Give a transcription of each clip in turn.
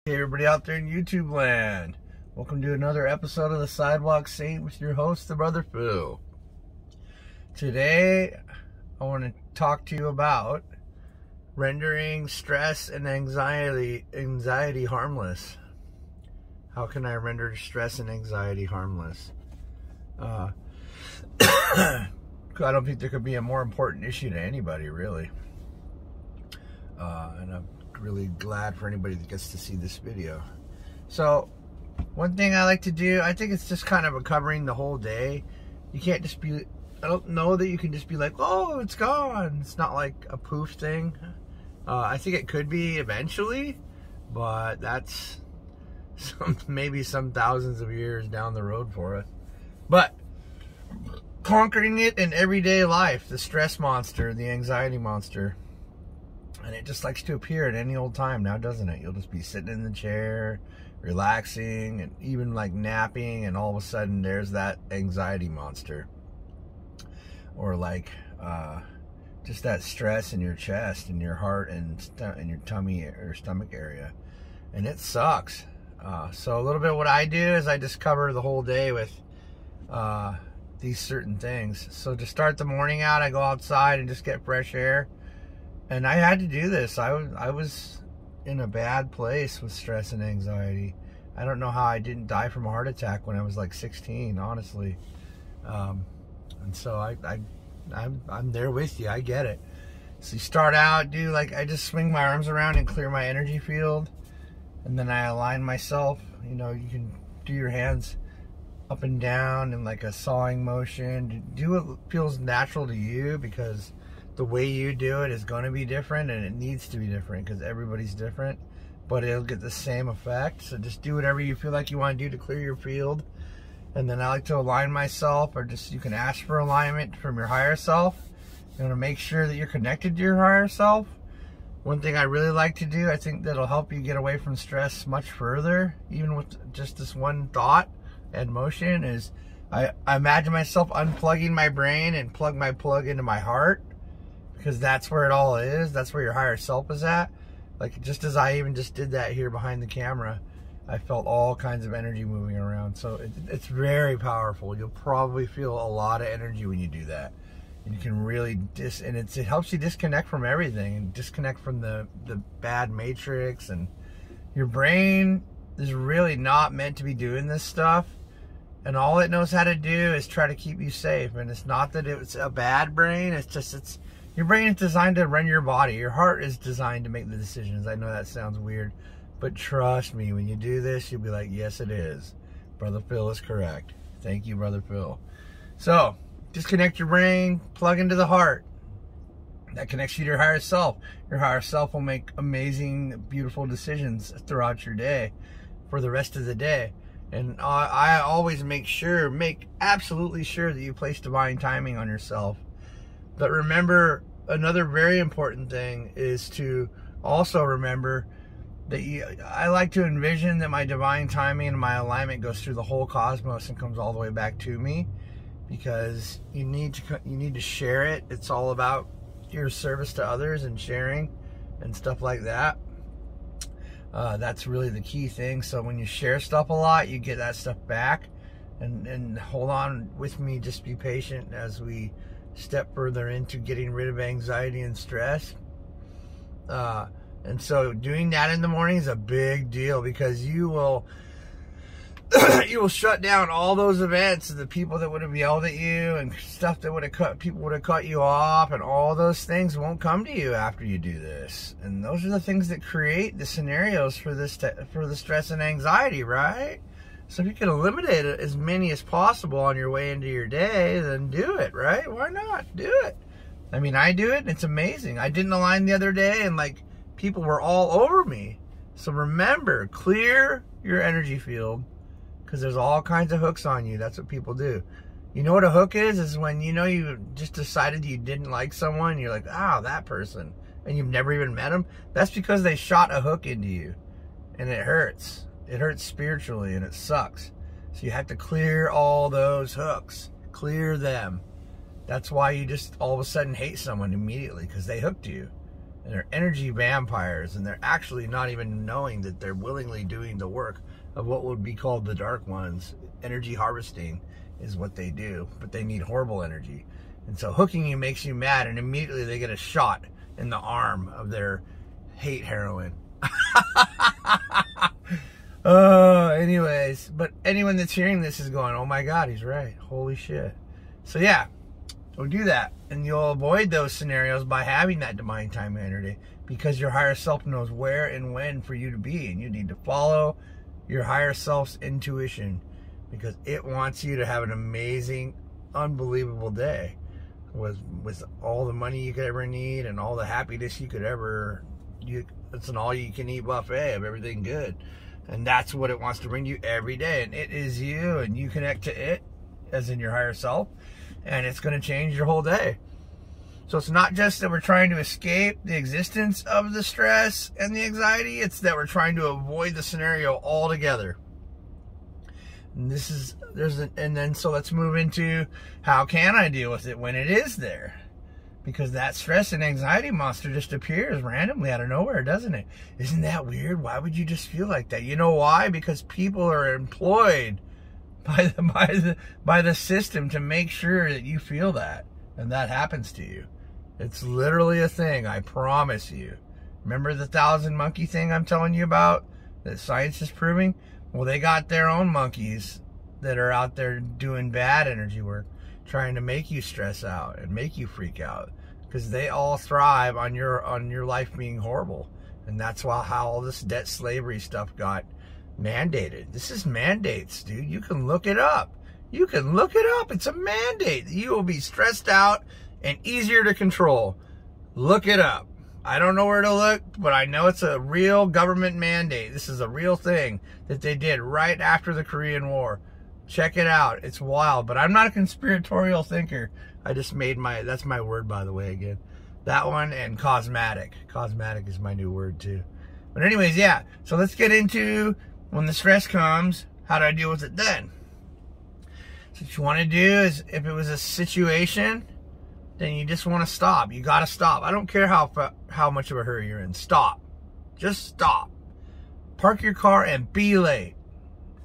Hey everybody out there in YouTube land, welcome to another episode of the Sidewalk Saint with your host, the Brother Phil. Today I want to talk to you about rendering stress and anxiety harmless. How can I render stress and anxiety harmless? I don't think there could be a more important issue to anybody, really. And I'm really glad for anybody that gets to see this video. So one thing I like to do, I think it's just kind of covering the whole day. You can't just be, I don't know that you can just be like, oh, it's gone. It's not like a poof thing. I think it could be eventually, but that's maybe some thousands of years down the road for us. But conquering it in everyday life, the stress monster, the anxiety monster. And it just likes to appear at any old time now, doesn't it? You'll just be sitting in the chair, relaxing, and even like napping, and all of a sudden there's that anxiety monster. Or like just that stress in your chest and your heart and your tummy or stomach area. And it sucks. So a little bit of what I do is I just cover the whole day with these certain things. So to start the morning out, I go outside and just get fresh air. And I had to do this. I was in a bad place with stress and anxiety. I don't know how I didn't die from a heart attack when I was like 16, honestly. And so I'm there with you. I get it. So you start out, I just swing my arms around and clear my energy field. And then I align myself. You know, you can do your hands up and down in like a sawing motion. Do what feels natural to you, because the way you do it is going to be different, and it needs to be different because everybody's different, but it'll get the same effect. So just do whatever you feel like you want to do to clear your field. And then I like to align myself, or just you can ask for alignment from your higher self. You want to make sure that you're connected to your higher self. One thing I really like to do, I think that'll help you get away from stress much further, even with just this one thought and motion, is I imagine myself unplugging my brain and plug my plug into my heart. Because that's where it all is. That's where your higher self is at. Like, just as I even just did that here behind the camera, I felt all kinds of energy moving around. So it's very powerful. You'll probably feel a lot of energy when you do that. And you can really it helps you disconnect from everything, and disconnect from the bad matrix. And your brain is really not meant to be doing this stuff. And all it knows how to do is try to keep you safe. And it's not that it's a bad brain. It's just, your brain is designed to run your body. Your heart is designed to make the decisions. I know that sounds weird, but trust me, when you do this, you'll be like, yes, it is. Brother Phil is correct. Thank you, Brother Phil. So, disconnect your brain, plug into the heart. That connects you to your higher self. Your higher self will make amazing, beautiful decisions throughout your day for the rest of the day. And I always make absolutely sure that you place divine timing on yourself. But remember, another very important thing is to also remember that I like to envision that my divine timing and my alignment goes through the whole cosmos and comes all the way back to me, because you need to share it. It's all about your service to others and sharing and stuff like that. That's really the key thing. So when you share stuff a lot, you get that stuff back. And hold on with me. Just be patient as we step further into getting rid of anxiety and stress. And so doing that in the morning is a big deal, because you will shut down all those events, the people that would have yelled at you and stuff that people would have cut you off, and all those things won't come to you after you do this. And those are the things that create the scenarios for the stress and anxiety, right? So if you can eliminate as many as possible on your way into your day, then do it, right? Why not? Do it. I mean, I do it, and it's amazing. I didn't align the other day, and like, people were all over me. So remember, clear your energy field, because there's all kinds of hooks on you. That's what people do. You know what a hook is? Is when you just decided you didn't like someone, and you're like, oh, that person, and you've never even met them. That's because they shot a hook into you, and it hurts. It hurts spiritually, and it sucks. So you have to clear all those hooks. Clear them. That's why you just all of a sudden hate someone immediately, because they hooked you. And they're energy vampires, and they're actually not even knowing that they're willingly doing the work of what would be called the dark ones. Energy harvesting is what they do, but they need horrible energy. And so hooking you makes you mad, and immediately they get a shot in the arm of their hate heroin. Anyways, but anyone that's hearing this is going, oh my God, he's right. Holy shit. So yeah, don't do that. And you'll avoid those scenarios by having that divine time energy, because your higher self knows where and when for you to be, and you need to follow your higher self's intuition, because it wants you to have an amazing, unbelievable day with all the money you could ever need and all the happiness you could ever. It's an all-you-can-eat buffet of everything good, and that's what it wants to bring you every day. And it is you, and you connect to it, as in your higher self, and it's going to change your whole day. So it's not just that we're trying to escape the existence of the stress and the anxiety, it's that we're trying to avoid the scenario altogether. And so let's move into, how can I deal with it when it is there? Because that stress and anxiety monster just appears randomly out of nowhere, doesn't it? Isn't that weird? Why would you just feel like that? You know why? Because people are employed by the system to make sure that you feel that, and that happens to you. It's literally a thing, I promise you. Remember the 1,000 monkey thing I'm telling you about that science is proving? Well, they got their own monkeys that are out there doing bad energy work, trying to make you stress out and make you freak out, because they all thrive on your life being horrible. And that's how all this debt slavery stuff got mandated. This is mandates, dude. You can look it up. You can look it up. It's a mandate. You will be stressed out and easier to control. Look it up. I don't know where to look, but I know it's a real government mandate. This is a real thing that they did right after the Korean War. Check it out. It's wild, but I'm not a conspiratorial thinker. I just made that's my word, by the way, again. That one, and cosmetic. Cosmetic is my new word too. But anyways, yeah. So let's get into, when the stress comes, how do I deal with it then? So what you want to do is, if it was a situation, then you just want to stop. You got to stop. I don't care how much of a hurry you're in. Stop. Just stop. Park your car and be late.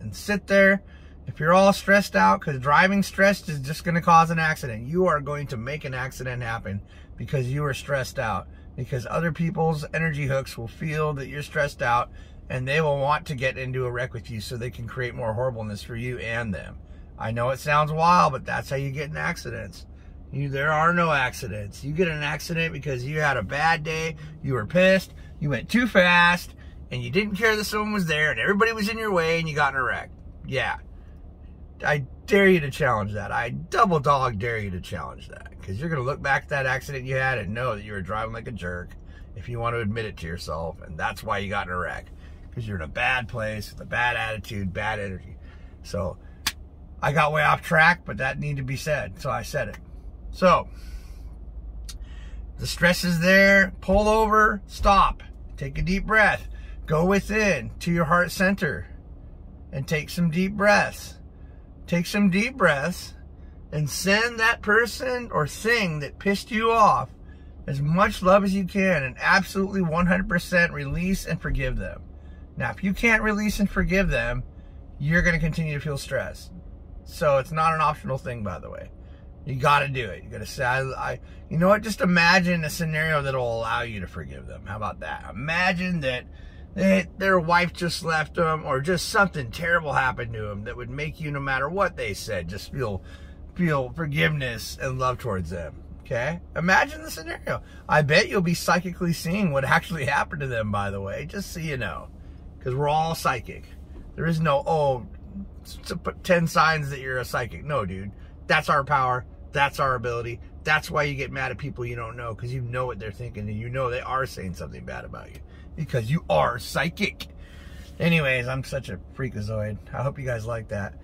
And sit there. If you're all stressed out, because driving stressed is just going to cause an accident. You are going to make an accident happen because you are stressed out. Because other people's energy hooks will feel that you're stressed out, and they will want to get into a wreck with you so they can create more horribleness for you and them. I know it sounds wild, but that's how you get in accidents. There are no accidents. You get in an accident because you had a bad day, you were pissed, you went too fast, and you didn't care that someone was there, and everybody was in your way, and you got in a wreck. Yeah. I dare you to challenge that. I double dog dare you to challenge that. Because you're going to look back at that accident you had and know that you were driving like a jerk, if you want to admit it to yourself. And that's why you got in a wreck. Because you're in a bad place with a bad attitude, bad energy. So I got way off track, but that needed to be said. So I said it. So the stress is there. Pull over. Stop. Take a deep breath. Go within to your heart center and take some deep breaths. Take some deep breaths and send that person or thing that pissed you off as much love as you can, and absolutely 100% release and forgive them. Now, if you can't release and forgive them, you're going to continue to feel stress. So it's not an optional thing, by the way. You got to do it. You got to say, you know what? Just imagine a scenario that will allow you to forgive them. How about that? Imagine that their wife just left them, or just something terrible happened to them that would make you, no matter what they said, just feel forgiveness and love towards them. Okay? Imagine the scenario. I bet you'll be psychically seeing what actually happened to them, by the way, just so you know. Because we're all psychic. There is no, 10 signs that you're a psychic. No, dude. That's our power. That's our ability. That's why you get mad at people you don't know, because you know what they're thinking, and you know they are saying something bad about you. Because you are psychic. Anyways, I'm such a freakazoid. I hope you guys like that.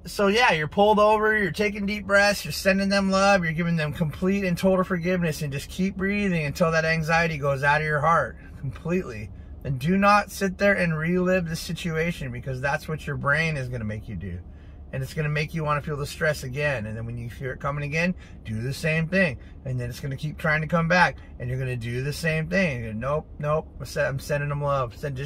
So yeah, you're pulled over, you're taking deep breaths, you're sending them love, you're giving them complete and total forgiveness, and just keep breathing until that anxiety goes out of your heart completely. And do not sit there and relive the situation, because that's what your brain is going to make you do. And it's going to make you want to feel the stress again. And then when you hear it coming again, do the same thing. And then it's going to keep trying to come back. And you're going to do the same thing. And nope, I'm sending them love. And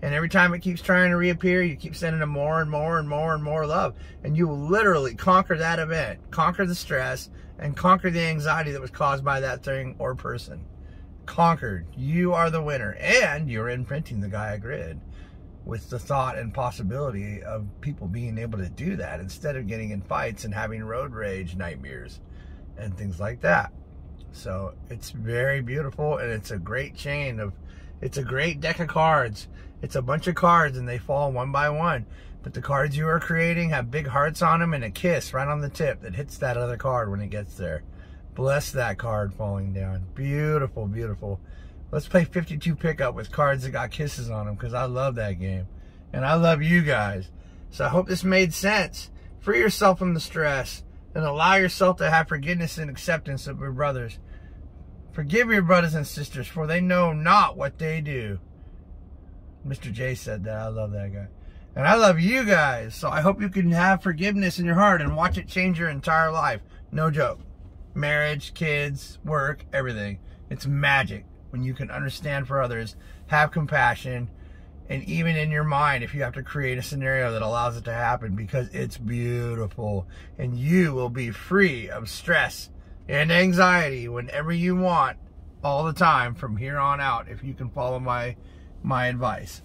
every time it keeps trying to reappear, you keep sending them more and more and more and more love. And you will literally conquer that event, conquer the stress, and conquer the anxiety that was caused by that thing or person. Conquered. You are the winner. And you're imprinting the Gaia grid with the thought and possibility of people being able to do that instead of getting in fights and having road rage nightmares and things like that. So it's very beautiful, and it's a great it's a great deck of cards. It's a bunch of cards and they fall one by one. But the cards you are creating have big hearts on them and a kiss right on the tip that hits that other card when it gets there. Bless that card falling down. Beautiful, beautiful. Let's play 52 pickup with cards that got kisses on them, because I love that game. And I love you guys. So I hope this made sense. Free yourself from the stress and allow yourself to have forgiveness and acceptance of your brothers. Forgive your brothers and sisters, for they know not what they do. Mr. J said that. I love that guy. And I love you guys. So I hope you can have forgiveness in your heart and watch it change your entire life. No joke. Marriage, kids, work, everything. It's magic when you can understand for others, have compassion, and even in your mind, if you have to create a scenario that allows it to happen, because it's beautiful. And you will be free of stress and anxiety whenever you want, all the time from here on out, if you can follow my advice.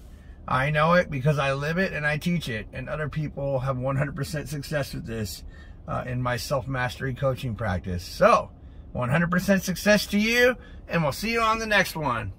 I know it because I live it and I teach it, and other people have 100% success with this in my self-mastery coaching practice. So 100% success to you, and we'll see you on the next one.